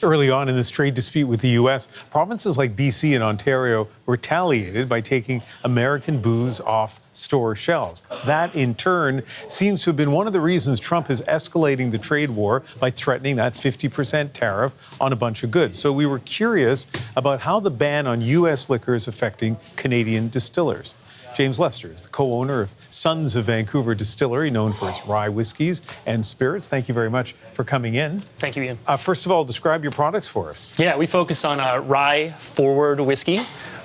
Early on in this trade dispute with the U.S., provinces like BC and Ontario retaliated by taking American booze off store shelves. That, in turn, seems to have been one of the reasons Trump is escalating the trade war by threatening that 50% tariff on a bunch of goods. So we were curious about how the ban on U.S. liquor is affecting Canadian distillers. James Lester is the co-owner of Sons of Vancouver Distillery, known for its rye whiskies and spirits. Thank you very much for coming in. Thank you, Ian. First of all, describe your products for us. Yeah, we focus on rye-forward whiskey.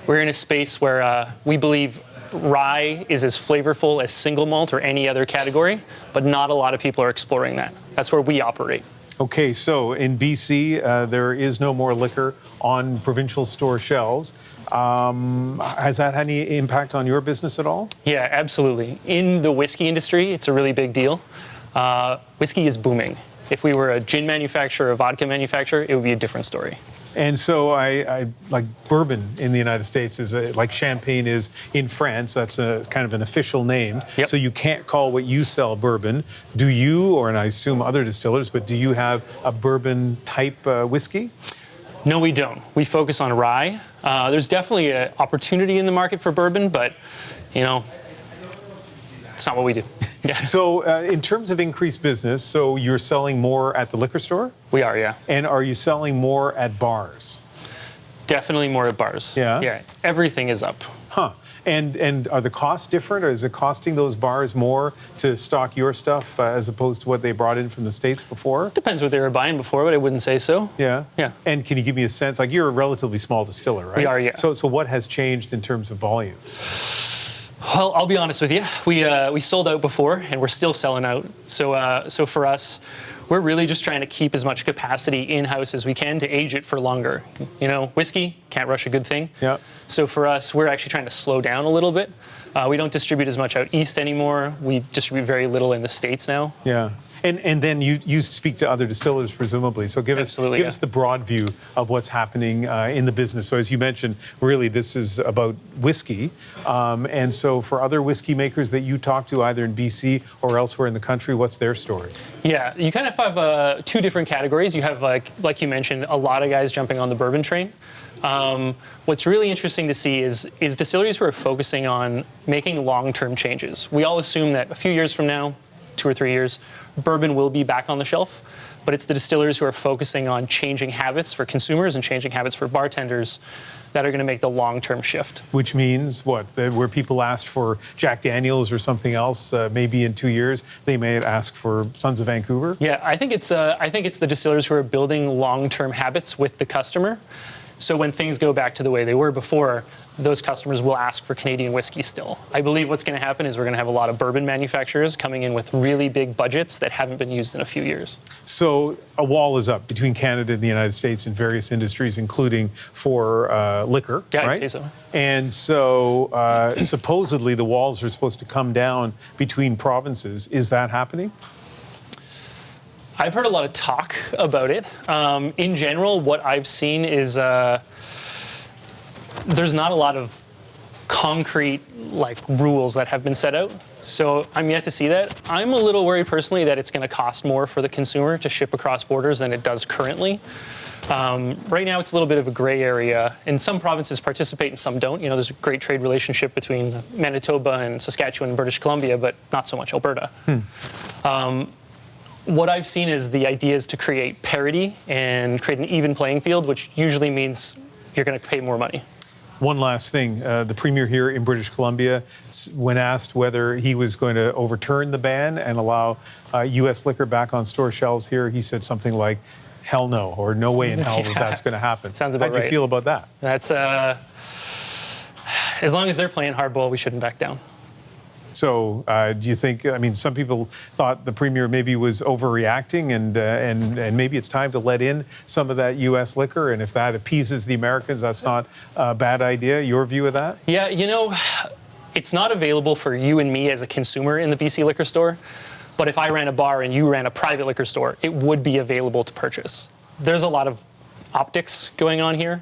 We're in a space where we believe rye is as flavorful as single malt or any other category, but not a lot of people are exploring that. That's where we operate. Okay, so in BC, there is no more liquor on provincial store shelves. Has that had any impact on your business at all? Yeah, absolutely. In the whiskey industry, it's a really big deal. Whiskey is booming. If we were a gin manufacturer, a vodka manufacturer, it would be a different story. And so I like bourbon in the United States is like champagne is in France. That's a kind of an official name. Yep. So you can't call what you sell bourbon. Do you, or and I assume other distillers, but do you have a bourbon type whiskey? No, we don't. We focus on rye. There's definitely an opportunity in the market for bourbon, but, you know, it's not what we do. Yeah. So in terms of increased business, so you're selling more at the liquor store? We are, yeah. And are you selling more at bars? Definitely more at bars. Yeah? Yeah, everything is up. Huh. And are the costs different, or is it costing those bars more to stock your stuff as opposed to what they brought in from the States before? Depends what they were buying before, but I wouldn't say so. Yeah? Yeah. And can you give me a sense, like you're a relatively small distiller, right? We are, yeah. So what has changed in terms of volumes? Well, I'll be honest with you. We sold out before, and we're still selling out. So for us, we're really just trying to keep as much capacity in-house as we can to age it for longer. You know, whiskey, can't rush a good thing. Yeah. So for us, we're actually trying to slow down a little bit. We don't distribute as much out east anymore. We distribute very little in the States now. Yeah. And then you speak to other distillers, presumably. So give us the broad view of what's happening in the business. So as you mentioned, really this is about whiskey. And so for other whiskey makers that you talk to, either in BC or elsewhere in the country, what's their story? Yeah, you kind of have two different categories. You have, like you mentioned, a lot of guys jumping on the bourbon train. What's really interesting to see is distilleries who are focusing on making long-term changes. We all assume that a few years from now, 2 or 3 years, bourbon will be back on the shelf, but it's the distillers who are focusing on changing habits for consumers and changing habits for bartenders that are going to make the long-term shift. Which means what? Where people asked for Jack Daniels or something else, maybe in 2 years, they may ask for Sons of Vancouver? Yeah, I think it's the distillers who are building long-term habits with the customer. So when things go back to the way they were before, those customers will ask for Canadian whiskey still. I believe what's going to happen is we're going to have a lot of bourbon manufacturers coming in with really big budgets that haven't been used in a few years. So a wall is up between Canada and the United States in various industries, including for liquor, yeah, right? I'd say so. And so supposedly the walls are supposed to come down between provinces. Is that happening? I've heard a lot of talk about it. In general, what I've seen is there's not a lot of concrete rules that have been set out. So I'm yet to see that. I'm a little worried personally that it's going to cost more for the consumer to ship across borders than it does currently. Right now, it's a little bit of a gray area, and some provinces participate and some don't. You know, there's a great trade relationship between Manitoba and Saskatchewan and British Columbia, but not so much Alberta. What I've seen is the idea is to create parity and create an even playing field, which usually means you're going to pay more money. One last thing. The premier here in British Columbia, when asked whether he was going to overturn the ban and allow U.S. liquor back on store shelves here, he said something like, hell no, or no way in hell that that's going to happen. Sounds about right. How do you feel about that? That's, as long as they're playing hardball, we shouldn't back down. So do you think, I mean, some people thought the premier maybe was overreacting and maybe it's time to let in some of that U.S. liquor, and if that appeases the Americans, that's not a bad idea. Your view of that? Yeah, you know, it's not available for you and me as a consumer in the BC liquor store, but if I ran a bar and you ran a private liquor store, it would be available to purchase. There's a lot of optics going on here.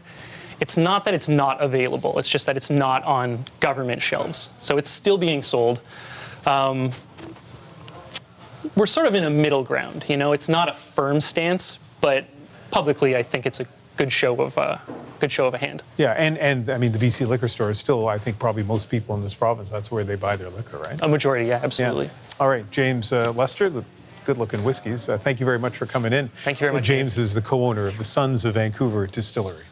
It's not that it's not available, it's just that it's not on government shelves. So it's still being sold. We're sort of in a middle ground, you know, it's not a firm stance, but publicly, I think it's a good show of a hand. Yeah, and I mean, the BC liquor store is still, I think, probably most people in this province, that's where they buy their liquor, right? A majority, yeah, absolutely. Yeah. All right, James Lester, the good-looking whiskeys. Thank you very much for coming in. Thank you very much. James is the co-owner of the Sons of Vancouver Distillery.